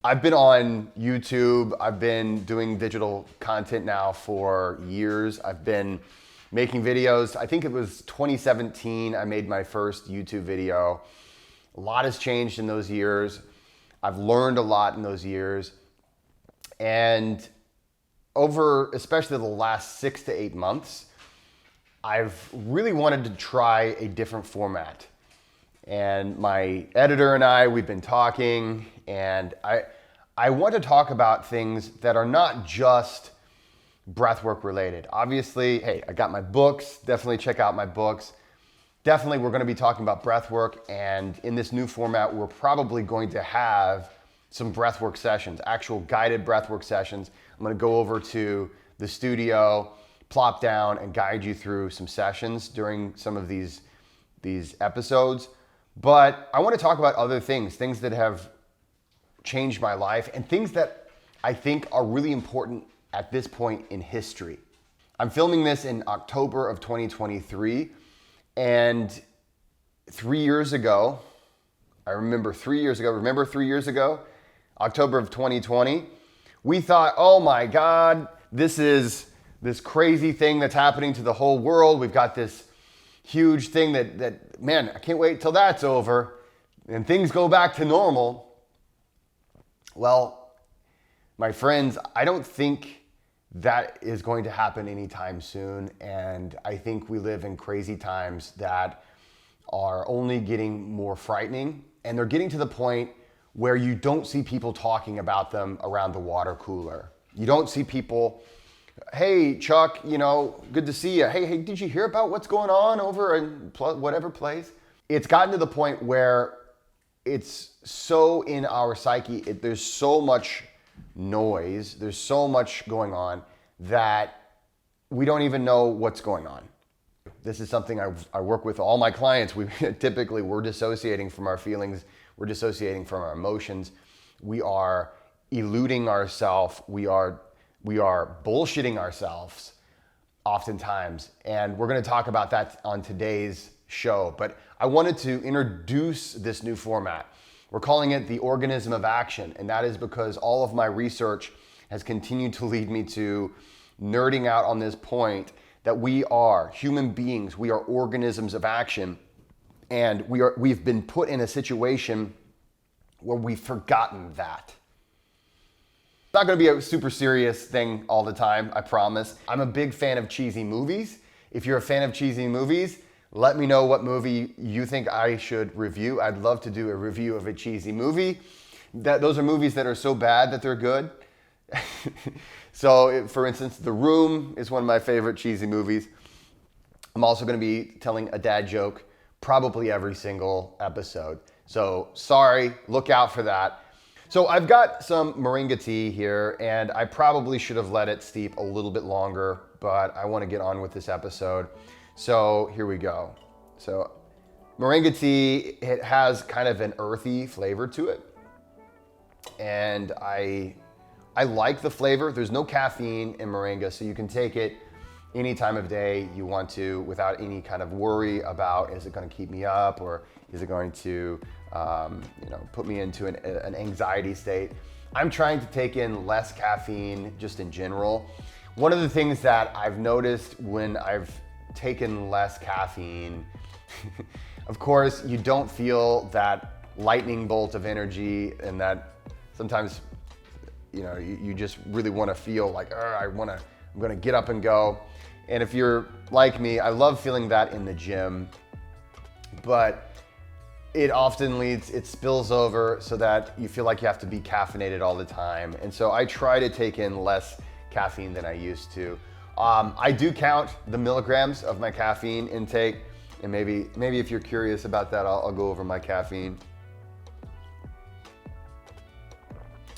I've been on YouTube. I've been doing digital content now for years. I've been making videos. I think it was 2017 I made my first YouTube video. A lot has changed in those years. I've learned a lot in those years. And over especially the last 6 to 8 months, I've really wanted to try a different format. And my editor and I, we've been talking, and I want to talk about things that are not just breathwork related. Obviously, hey, I got my books. Definitely check out my books. Definitely, we're going to be talking about breathwork, and in this new format, we're probably going to have some breathwork sessions, actual guided breathwork sessions. I'm going to go over to the studio, plop down, and guide you through some sessions during some of these episodes. But I want to talk about other things that have changed my life and things that I think are really important at this point in history. I'm filming this in October of 2023, and 3 years ago, remember 3 years ago, October of 2020, we thought, oh my God, this is this crazy thing that's happening to the whole world. We've got this huge thing that man, I can't wait till that's over and things go back to normal. Well, my friends, I don't think that is going to happen anytime soon. And I think we live in crazy times that are only getting more frightening. And they're getting to the point where you don't see people talking about them around the water cooler. You don't see people, hey, Chuck, good to see you. Hey, did you hear about what's going on over in whatever place? It's gotten to the point where it's so in our psyche, there's so much noise, there's so much going on that we don't even know what's going on. This is something I work with all my clients. We're dissociating from our feelings, we're dissociating from our emotions, we are eluding ourselves, we are bullshitting ourselves oftentimes. And we're going to talk about that on today's show. But I wanted to introduce this new format. We're calling it the organism of action. And that is because all of my research has continued to lead me to nerding out on this point that we are human beings. We are organisms of action. And we've been put in a situation where we've forgotten that. It's not going to be a super serious thing all the time, I promise. I'm a big fan of cheesy movies. If you're a fan of cheesy movies, let me know what movie you think I should review. I'd love to do a review of a cheesy movie. Those are movies that are so bad that they're good. So, for instance, The Room is one of my favorite cheesy movies. I'm also going to be telling a dad joke probably every single episode. So, sorry, look out for that. So I've got some moringa tea here, and I probably should have let it steep a little bit longer, but I want to get on with this episode. So here we go. So moringa tea, it has kind of an earthy flavor to it. And I like the flavor. There's no caffeine in moringa, so you can take it any time of day you want to without any kind of worry about, is it going to keep me up, or is it going to put me into an anxiety state. I'm trying to take in less caffeine just in general. One of the things that I've noticed when I've taken less caffeine, of course, you don't feel that lightning bolt of energy, and that sometimes, you just really want to feel like, I'm going to get up and go. And if you're like me, I love feeling that in the gym, but it often it spills over so that you feel like you have to be caffeinated all the time. And so I try to take in less caffeine than I used to. I do count the milligrams of my caffeine intake, and maybe if you're curious about that, I'll go over my caffeine.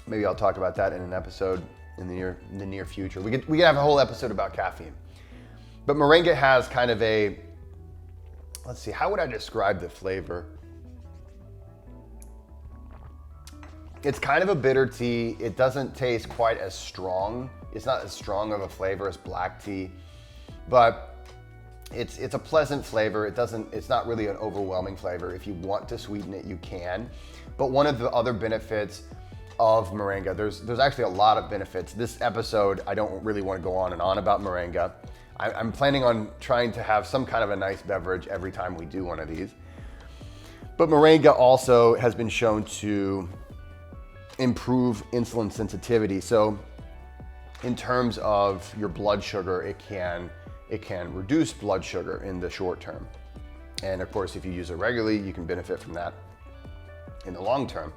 Maybe I'll talk about that in an episode in the near future. We could have a whole episode about caffeine. But moringa has kind of let's see, how would I describe the flavor? It's kind of a bitter tea. It doesn't taste quite as strong. It's not as strong of a flavor as black tea, but it's a pleasant flavor. It's not really an overwhelming flavor. If you want to sweeten it, you can. But one of the other benefits of moringa. There's actually a lot of benefits. This episode, I don't really want to go on and on about moringa. I'm planning on trying to have some kind of a nice beverage every time we do one of these. But moringa also has been shown to improve insulin sensitivity. So in terms of your blood sugar, it can reduce blood sugar in the short term. And of course, if you use it regularly, you can benefit from that in the long term.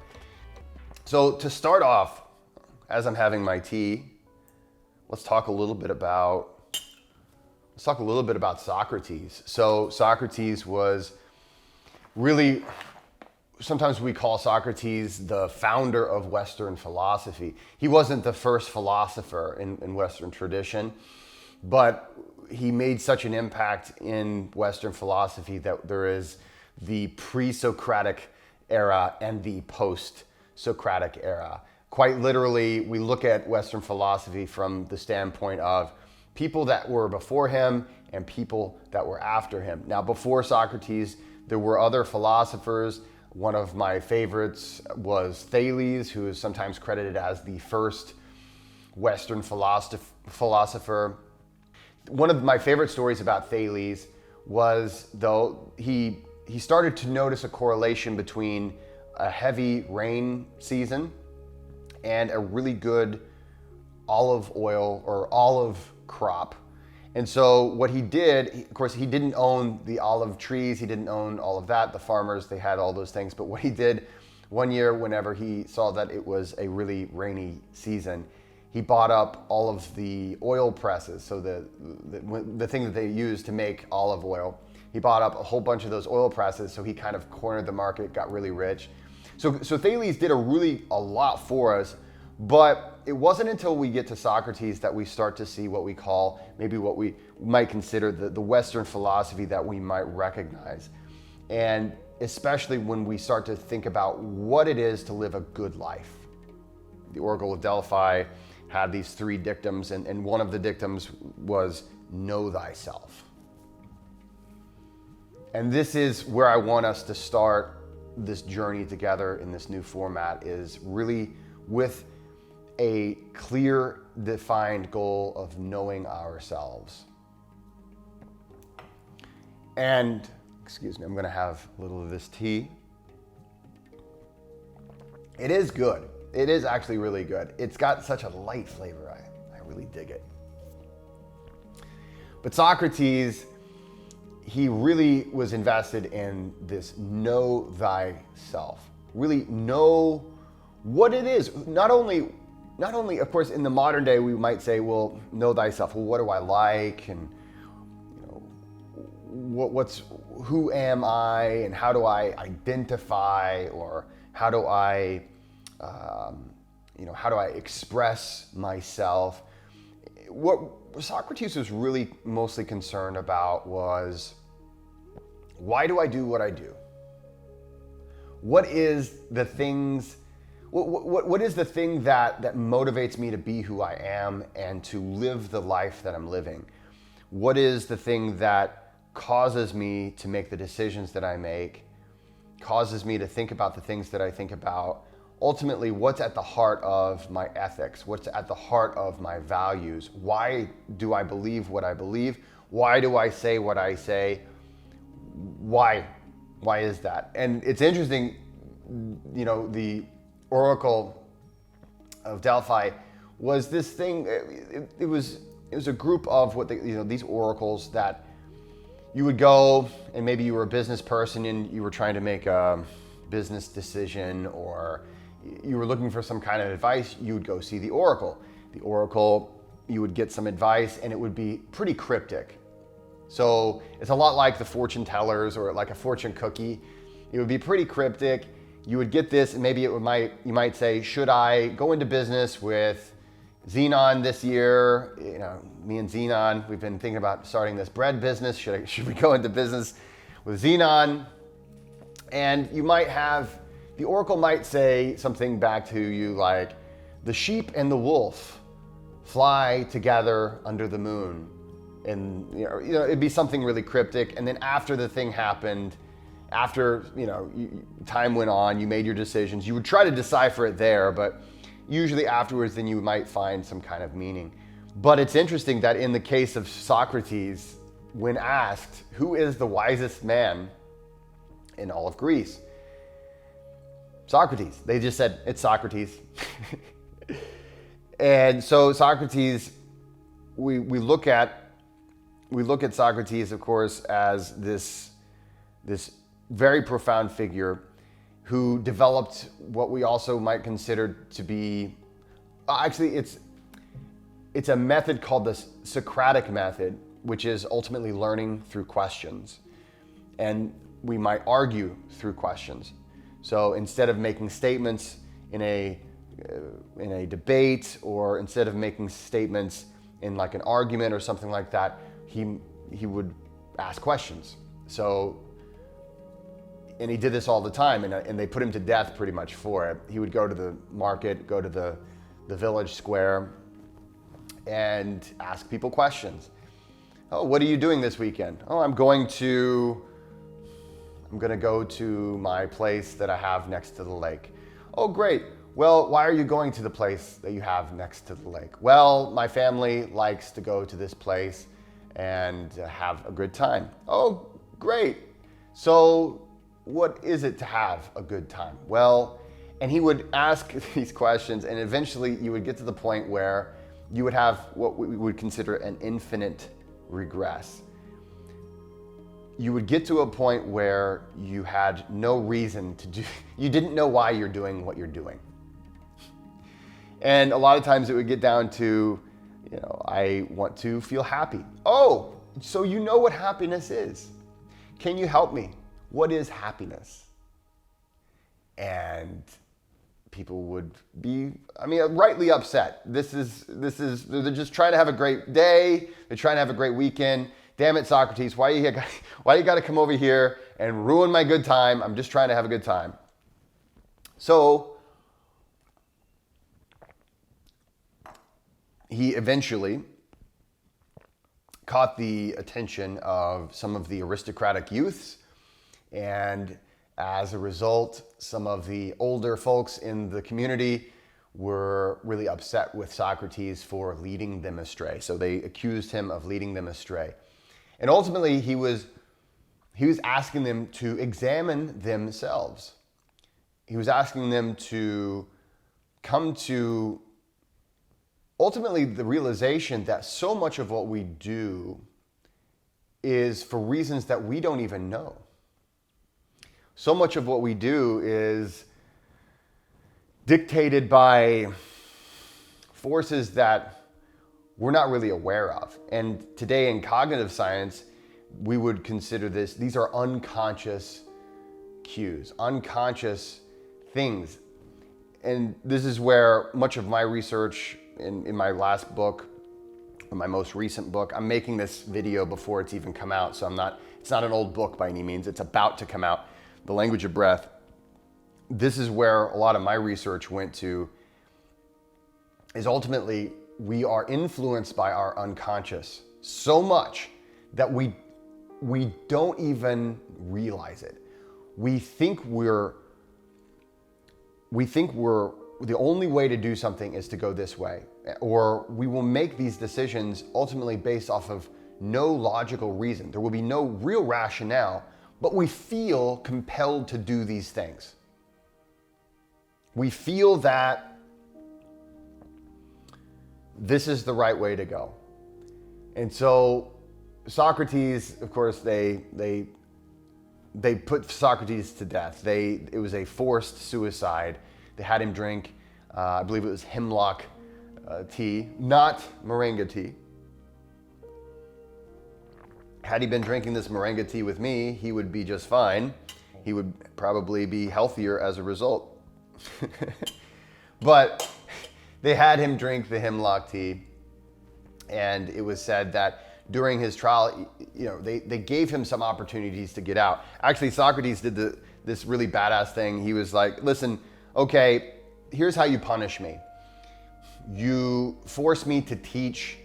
So to start off, as I'm having my tea, let's talk a little bit about Socrates. So Socrates was really, sometimes we call Socrates the founder of Western philosophy. He wasn't the first philosopher in Western tradition, but he made such an impact in Western philosophy that there is the pre-Socratic era and the post-Socratic era. Quite literally, we look at Western philosophy from the standpoint of people that were before him and people that were after him. Now, before Socrates, there were other philosophers. One of my favorites was Thales, who is sometimes credited as the first Western philosopher. One of my favorite stories about Thales was, though, he started to notice a correlation between a heavy rain season and a really good olive oil or olive crop. And so what he did, of course, he didn't own the olive trees, he didn't own all of that, the farmers, they had all those things. But what he did one year, whenever he saw that it was a really rainy season, he bought up all of the oil presses, so the thing that they use to make olive oil. He bought up a whole bunch of those oil presses, so he kind of cornered the market, got really rich. So Thales did a lot for us, but it wasn't until we get to Socrates that we start to see what we call, maybe what we might consider the Western philosophy that we might recognize. And especially when we start to think about what it is to live a good life. The Oracle of Delphi had these 3 dictums, and one of the dictums was, know thyself. And this is where I want us to start this journey together in this new format, is really with a clear, defined goal of knowing ourselves. And, excuse me, I'm gonna have a little of this tea. It is good. It is actually really good. It's got such a light flavor. I really dig it. But Socrates, he really was invested in this know thyself. Really know what it is. Not only, of course, in the modern day, we might say, well, know thyself. Well, what do I like? And who am I? And how do I identify? Or how do I express myself? What Socrates was really mostly concerned about was, why do I do what I do? What is the things? What is the thing that motivates me to be who I am and to live the life that I'm living? What is the thing that causes me to make the decisions that I make, causes me to think about the things that I think about? Ultimately, what's at the heart of my ethics? What's at the heart of my values? Why do I believe what I believe? Why do I say what I say? Why is that? And it's interesting, the Oracle of Delphi was this thing. It was a group of these oracles that you would go, and maybe you were a business person and you were trying to make a business decision, or you were looking for some kind of advice. You would go see the oracle. The oracle, you would get some advice, and it would be pretty cryptic. So it's a lot like the fortune tellers or like a fortune cookie. It would be pretty cryptic. You would get this, and maybe you might say, should I go into business with Xenon this year? Me and Xenon, we've been thinking about starting this bread business. Should we go into business with Xenon? And the oracle might say something back to you like, the sheep and the wolf fly together under the moon. And it'd be something really cryptic. And then after the thing happened, after time went on, you made your decisions, you would try to decipher it there, but usually afterwards then you might find some kind of meaning. But it's interesting that in the case of Socrates, when asked, who is the wisest man in all of Greece? Socrates. They just said, it's Socrates. And so Socrates, we look at Socrates, of course, as this very profound figure who developed what we also might consider to be, actually it's a method called the Socratic method, which is ultimately learning through questions. And we might argue through questions. So instead of making statements in a debate, or instead of making statements in like an argument or something like that, he would ask questions. So, and he did this all the time, and they put him to death pretty much for it. He would go to the market, go to the village square, and ask people questions. Oh, what are you doing this weekend? Oh, I'm going to go to my place that I have next to the lake. Oh, great. Well, why are you going to the place that you have next to the lake? Well, my family likes to go to this place and have a good time. Oh, great. So what is it to have a good time? Well, and he would ask these questions, and eventually you would get to the point where you would have what we would consider an infinite regress. You would get to a point where you had no reason to do, you didn't know why you're doing what you're doing. And a lot of times it would get down to, I want to feel happy. Oh, so you know what happiness is. Can you help me? What is happiness? And people would be, rightly upset. They're just trying to have a great day. They're trying to have a great weekend. Damn it, Socrates, why you got to come over here and ruin my good time? I'm just trying to have a good time. So he eventually caught the attention of some of the aristocratic youths, and as a result, some of the older folks in the community were really upset with Socrates for leading them astray. So they accused him of leading them astray. And ultimately, he was asking them to examine themselves. He was asking them to come to ultimately the realization that so much of what we do is for reasons that we don't even know. So much of what we do is dictated by forces that we're not really aware of. And today in cognitive science, we would consider these are unconscious cues, unconscious things. And this is where much of my research in my last book, or my most recent book, I'm making this video before it's even come out, so it's not an old book by any means, it's about to come out, The Language of Breath. This is where a lot of my research went to, is ultimately we are influenced by our unconscious so much that we don't even realize it. We think we're the only way to do something is to go this way, or we will make these decisions ultimately based off of no logical reason. There will be no real rationale, but we feel compelled to do these things. We feel that this is the right way to go. And so Socrates, of course, they put Socrates to death. It was a forced suicide. They had him drink, I believe it was hemlock tea, not moringa tea. Had he been drinking this moringa tea with me, he would be just fine. He would probably be healthier as a result. But they had him drink the hemlock tea, and it was said that during his trial, they gave him some opportunities to get out. Actually, Socrates did this really badass thing. He was like, listen, okay, here's how you punish me. You force me to teach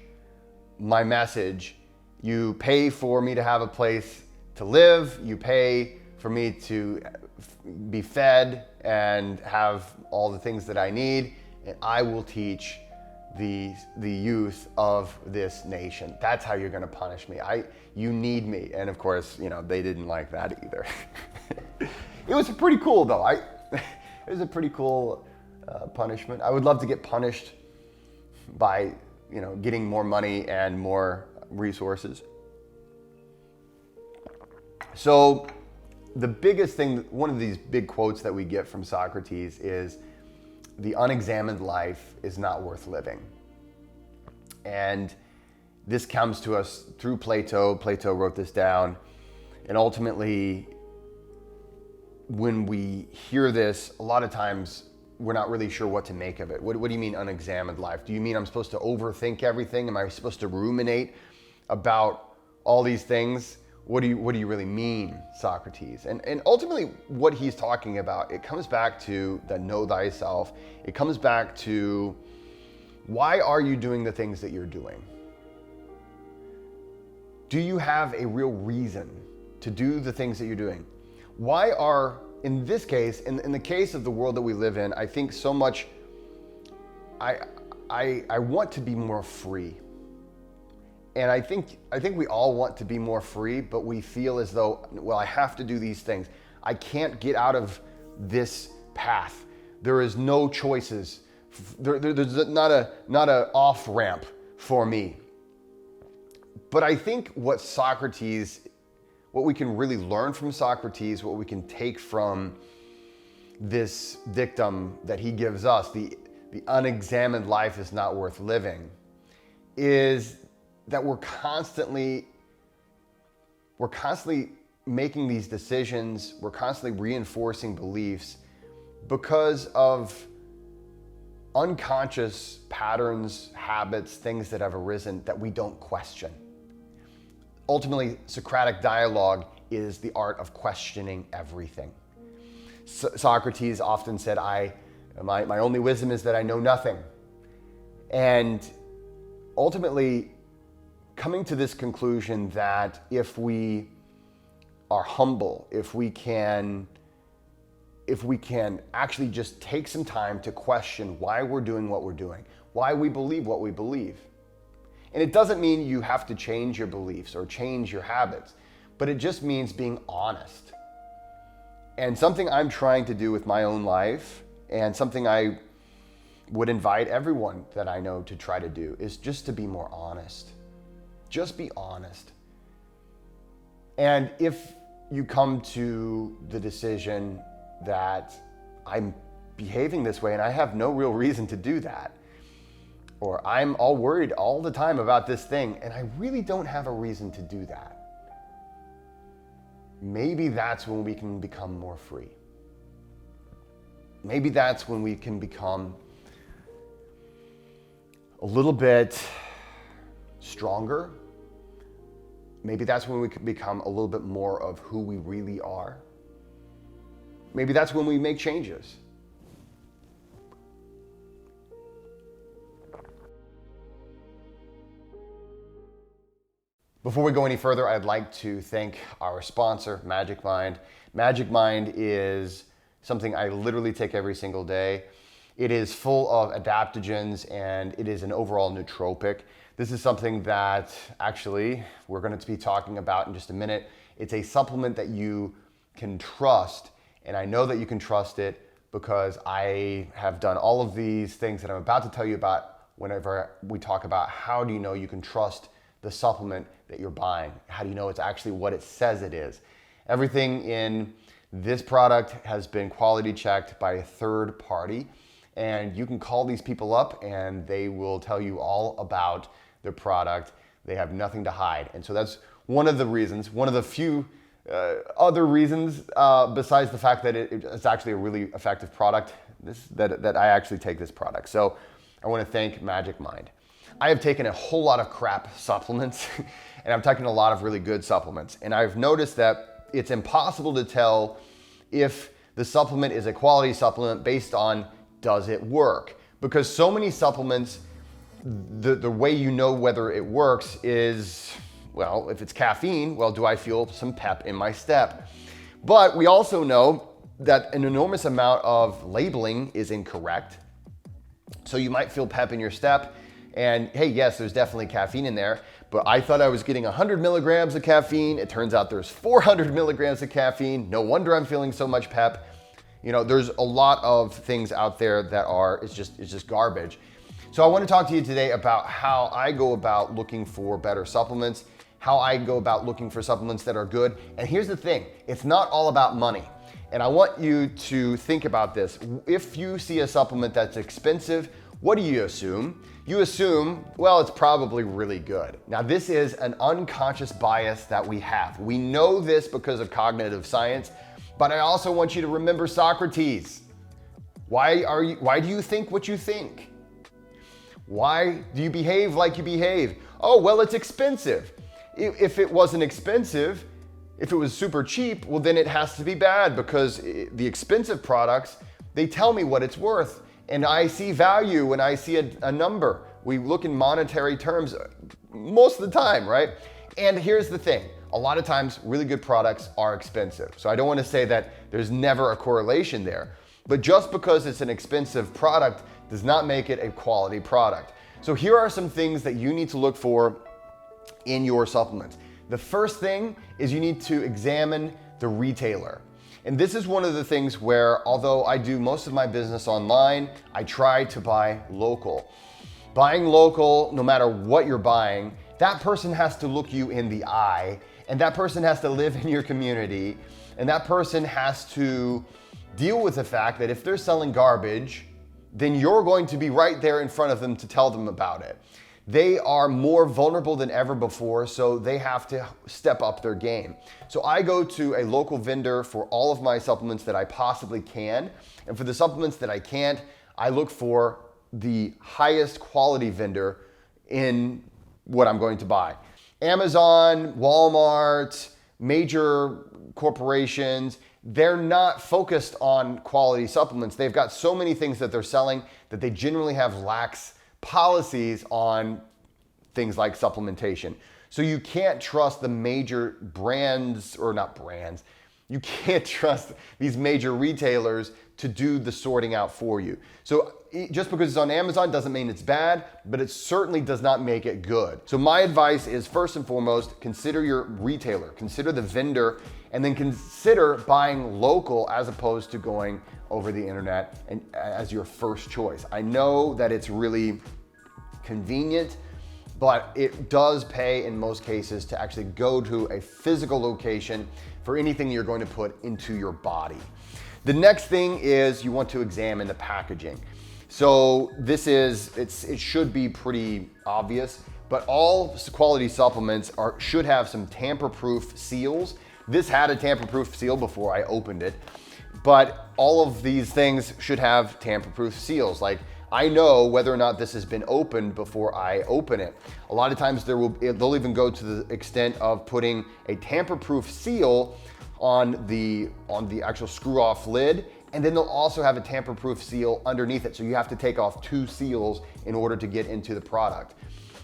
my message. You pay for me to have a place to live. You pay for me to be fed and have all the things that I need. and I will teach the youth of this nation. That's how you're going to punish me. You need me. And of course, they didn't like that either. It was pretty cool though. It was a pretty cool punishment. I would love to get punished by, getting more money and more resources. So the biggest thing, one of these big quotes that we get from Socrates is, the unexamined life is not worth living. And this comes to us through Plato. Plato wrote this down. And ultimately, when we hear this, a lot of times we're not really sure what to make of it. What do you mean unexamined life? Do you mean I'm supposed to overthink everything? Am I supposed to ruminate about all these things? What do you really mean, Socrates? And ultimately what he's talking about, it comes back to the know thyself. It comes back to, why are you doing the things that you're doing? Do you have a real reason to do the things that you're doing? Why are, in this case, in the case of the world that we live in, I think so much, I want to be more free. And I think we all want to be more free, but we feel as though, well, I have to do these things. I can't get out of this path. There is no choices. There's not a off ramp for me. But I think what we can really learn from Socrates, what we can take from this dictum that he gives us, the unexamined life is not worth living, is that we're constantly making these decisions, we're constantly reinforcing beliefs because of unconscious patterns, habits, things that have arisen that we don't question. Ultimately, Socratic dialogue is the art of questioning everything. Socrates often said, my only wisdom is that I know nothing. And ultimately, coming to this conclusion that if we are humble, if we can actually just take some time to question why we're doing what we're doing, why we believe what we believe. And it doesn't mean you have to change your beliefs or change your habits, but it just means being honest. And something I'm trying to do with my own life, and something I would invite everyone that I know to try to do, is just to be more honest. Just be honest. And if you come to the decision that I'm behaving this way and I have no real reason to do that, or I'm all worried all the time about this thing and I really don't have a reason to do that, maybe that's when we can become more free. Maybe that's when we can become a little bit stronger. Maybe that's when we can become a little bit more of who we really are. Maybe that's when we make changes. Before we go any further, I'd like to thank our sponsor, Magic Mind. Magic Mind is something I literally take every single day. It is full of adaptogens and it is an overall nootropic. This is something that actually we're going to be talking about in just a minute. It's a supplement that you can trust, and I know that you can trust it because I have done all of these things that I'm about to tell you about whenever we talk about how do you know you can trust the supplement that you're buying. How do you know it's actually what it says it is? Everything in this product has been quality checked by a third party, and you can call these people up and they will tell you all about their product. They have nothing to hide. And so that's one of the reasons, one of the few other reasons besides the fact that it's actually a really effective product, that I actually take this product. So I want to thank Magic Mind. I have taken a whole lot of crap supplements and I've taken a lot of really good supplements. And I've noticed that it's impossible to tell if the supplement is a quality supplement based on does it work? Because so many supplements, the way you know whether it works is, well, if it's caffeine, well, do I feel some pep in my step? But we also know that an enormous amount of labeling is incorrect. So you might feel pep in your step. And hey, yes, there's definitely caffeine in there, but I thought I was getting 100 milligrams of caffeine. It turns out there's 400 milligrams of caffeine. No wonder I'm feeling so much pep. You know, there's a lot of things out there that it's just garbage. So I want to talk to you today about how I go about looking for better supplements, how I go about looking for supplements that are good. And here's the thing, it's not all about money. And I want you to think about this. If you see a supplement that's expensive, what do you assume? You assume, well, it's probably really good. Now, this is an unconscious bias that we have. We know this because of cognitive science, but I also want you to remember Socrates. Why do you think what you think? Why do you behave like you behave? Oh, well, it's expensive. If it wasn't expensive, if it was super cheap, well, then it has to be bad, because the expensive products, they tell me what it's worth. And I see value when I see a number. We look in monetary terms most of the time, right? And here's the thing. A lot of times, really good products are expensive. So I don't want to say that there's never a correlation there. But just because it's an expensive product does not make it a quality product. So here are some things that you need to look for in your supplements. The first thing is you need to examine the retailer. And this is one of the things where, although I do most of my business online, I try to buy local. Buying local, no matter what you're buying, that person has to look you in the eye, and that person has to live in your community, and that person has to deal with the fact that if they're selling garbage, then you're going to be right there in front of them to tell them about it. They are more vulnerable than ever before, so they have to step up their game. So I go to a local vendor for all of my supplements that I possibly can. And for the supplements that I can't, I look for the highest quality vendor in what I'm going to buy. Amazon, Walmart, major corporations, they're not focused on quality supplements. They've got so many things that they're selling that they generally have lax policies on things like supplementation. So you can't trust the major brands, or not brands, you can't trust these major retailers to do the sorting out for you. So just because it's on Amazon doesn't mean it's bad, but it certainly does not make it good. So my advice is, first and foremost, consider your retailer, consider the vendor, and then consider buying local as opposed to going over the internet and as your first choice. I know that it's really convenient, but it does pay in most cases to actually go to a physical location for anything you're going to put into your body. The next thing is you want to examine the packaging. So it should be pretty obvious, but all quality supplements should have some tamper-proof seals. This had a tamper-proof seal before I opened it, but all of these things should have tamper-proof seals. Like, I know whether or not this has been opened before I open it. A lot of times they'll even go to the extent of putting a tamper-proof seal on the actual screw-off lid, and then they'll also have a tamper-proof seal underneath it. So you have to take off 2 seals in order to get into the product.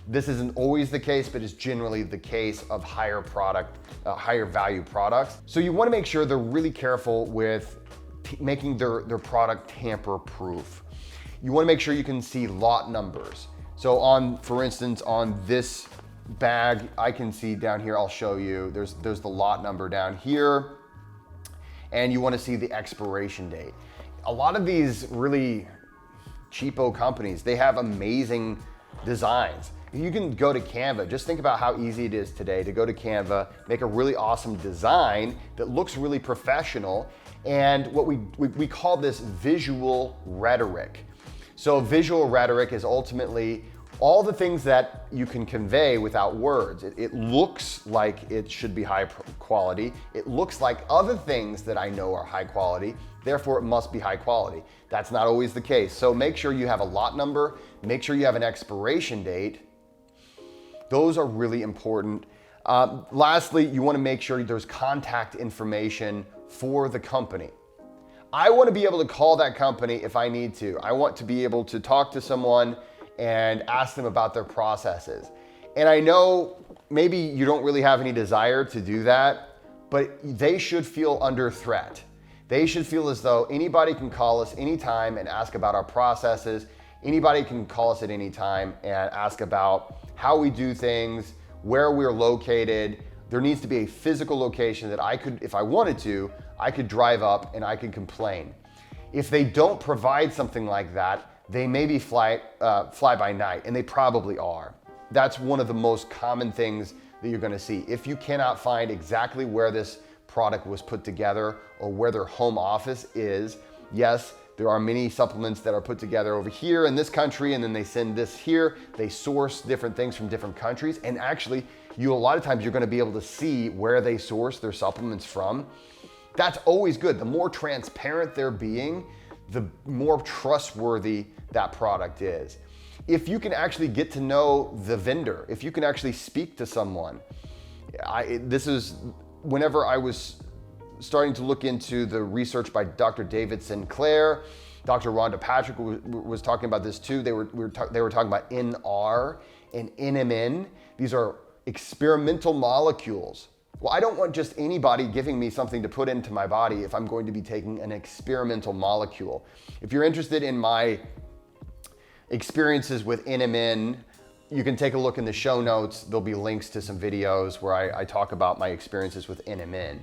This isn't always the case, but it's generally the case of higher value products. So you want to make sure they're really careful with making their product tamper-proof. You want to make sure you can see lot numbers. So for instance, on this bag, I can see down here, I'll show you, there's the lot number down here, and you want to see the expiration date. A lot of these really cheapo companies, they have amazing designs. You can go to Canva. Just think about how easy it is today to go to Canva, make a really awesome design that looks really professional, and what we call this visual rhetoric. So visual rhetoric is ultimately all the things that you can convey without words. It looks like it should be high quality. It looks like other things that I know are high quality, therefore it must be high quality. That's not always the case. So make sure you have a lot number, make sure you have an expiration date. Those are really important. Lastly, you want to make sure there's contact information for the company. I want to be able to call that company if I need to. I want to be able to talk to someone and ask them about their processes. And I know maybe you don't really have any desire to do that, but they should feel under threat. They should feel as though anybody can call us anytime and ask about our processes. Anybody can call us at any time and ask about how we do things, where we're located. There needs to be a physical location that I could, if I wanted to, I could drive up and I could complain. If they don't provide something like that, they may be fly by night, and they probably are. That's one of the most common things that you're gonna see. If you cannot find exactly where this product was put together or where their home office is, yes, there are many supplements that are put together over here in this country, and then they send this here. They source different things from different countries, and actually, a lot of times you're gonna be able to see where they source their supplements from. That's always good. The more transparent they're being, the more trustworthy that product is. If you can actually get to know the vendor, if you can actually speak to someone, this is whenever I was starting to look into the research by Dr. David Sinclair, Dr. Rhonda Patrick was talking about this too. They were talking about NR and NMN. These are experimental molecules. Well, I don't want just anybody giving me something to put into my body if I'm going to be taking an experimental molecule. If you're interested in my experiences with NMN, you can take a look in the show notes. There'll be links to some videos where I talk about my experiences with NMN.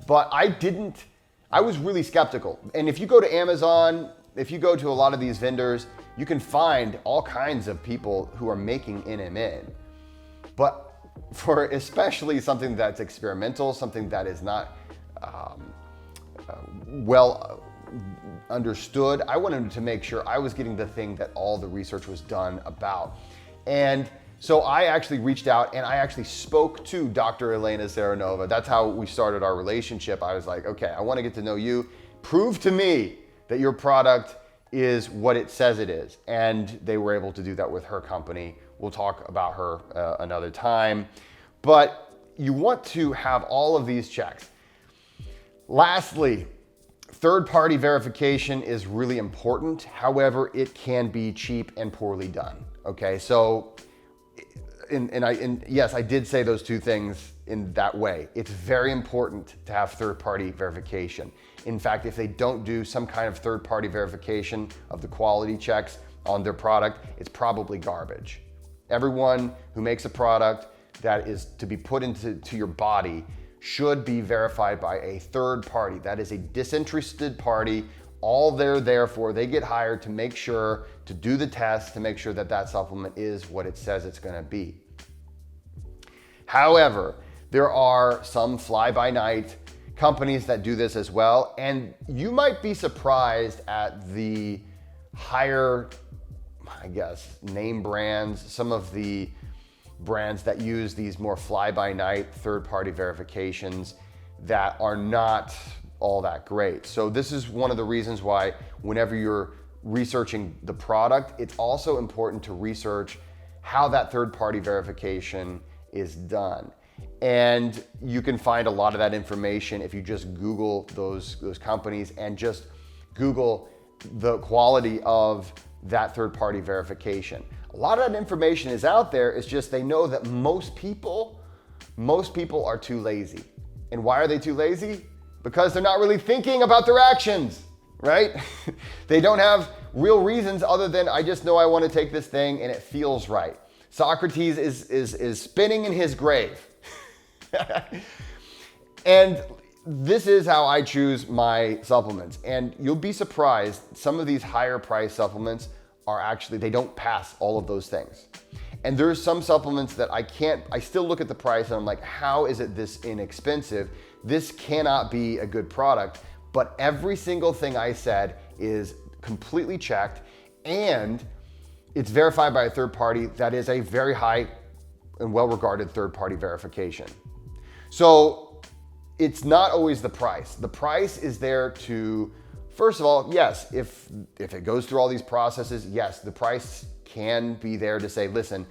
But I was really skeptical. And if you go to Amazon, if you go to a lot of these vendors, you can find all kinds of people who are making NMN. But for especially something that's experimental, something that is not well understood, I wanted to make sure I was getting the thing that all the research was done about. And so I actually reached out and I actually spoke to Dr. Elena Serenova. That's how we started our relationship. I was like, okay, I want to get to know you. Prove to me that your product is what it says it is. And they were able to do that with her company. We'll talk about her another time. But you want to have all of these checks. Lastly, third-party verification is really important. However, it can be cheap and poorly done. Okay, so yes, I did say those two things in that way. It's very important to have third-party verification. In fact, if they don't do some kind of third-party verification of the quality checks on their product, it's probably garbage. Everyone who makes a product that is to be put into your body should be verified by a third party. That is a disinterested party. All they're there for, they get hired to make sure, to do the test, to make sure that that supplement is what it says it's gonna be. However, there are some fly-by-night companies that do this as well, and you might be surprised at the higher, I guess, name brands, some of the brands that use these more fly-by-night third-party verifications that are not all that great. So this is one of the reasons why whenever you're researching the product, it's also important to research how that third-party verification is done. And you can find a lot of that information if you just Google those companies and just Google the quality of that third-party verification. A lot of that information is out there. It's just they know that most people are too lazy. And why are they too lazy? Because they're not really thinking about their actions, right? They don't have real reasons other than I just know I want to take this thing and it feels right. Socrates is spinning in his grave. And this is how I choose my supplements. And you'll be surprised, some of these higher price supplements are actually, they don't pass all of those things. And there's some supplements that I still look at the price and I'm like, how is it this inexpensive? This cannot be a good product. But every single thing I said is completely checked and it's verified by a third party that is a very high and well-regarded third-party verification. So it's not always the price. The price is there to, first of all, yes, if it goes through all these processes, yes, the price can be there to say, listen,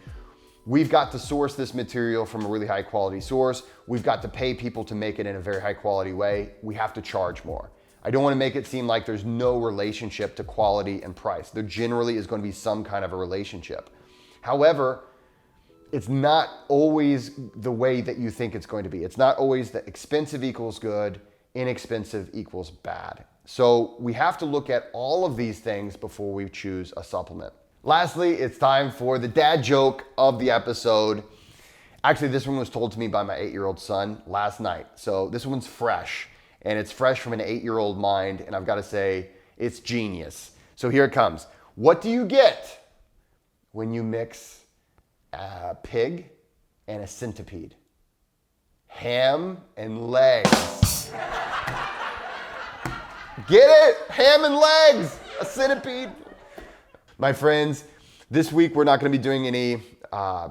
we've got to source this material from a really high quality source. We've got to pay people to make it in a very high quality way. We have to charge more. I don't want to make it seem like there's no relationship to quality and price. There generally is going to be some kind of a relationship. However, it's not always the way that you think it's going to be. It's not always that expensive equals good, inexpensive equals bad. So we have to look at all of these things before we choose a supplement. Lastly, it's time for the dad joke of the episode. Actually, this one was told to me by my 8-year-old son last night. So this one's fresh, and it's fresh from an 8-year-old mind, and I've got to say, it's genius. So here it comes. What do you get when you mix a pig and a centipede? Ham and legs. Get it? Ham and legs, a centipede. My friends, this week we're not going to be doing any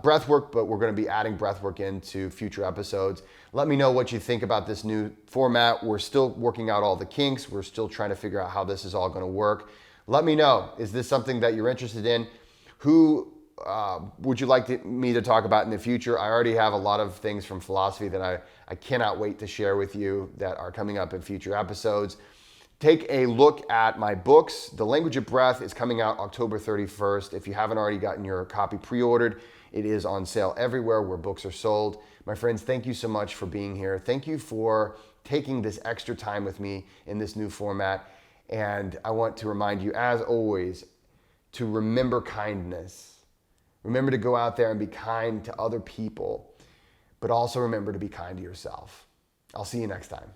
breath work, but we're going to be adding breath work into future episodes. Let me know what you think about this new format. We're still working out all the kinks. We're still trying to figure out how this is all going to work. Let me know, is this something that you're interested in? Who would you like me to talk about in the future? I already have a lot of things from philosophy that I cannot wait to share with you that are coming up in future episodes. Take a look at my books. The Language of Breath is coming out October 31st. If you haven't already gotten your copy pre-ordered, it is on sale everywhere where books are sold. My friends, thank you so much for being here. Thank you for taking this extra time with me in this new format. And I want to remind you, as always, to remember kindness. Remember to go out there and be kind to other people, but also remember to be kind to yourself. I'll see you next time.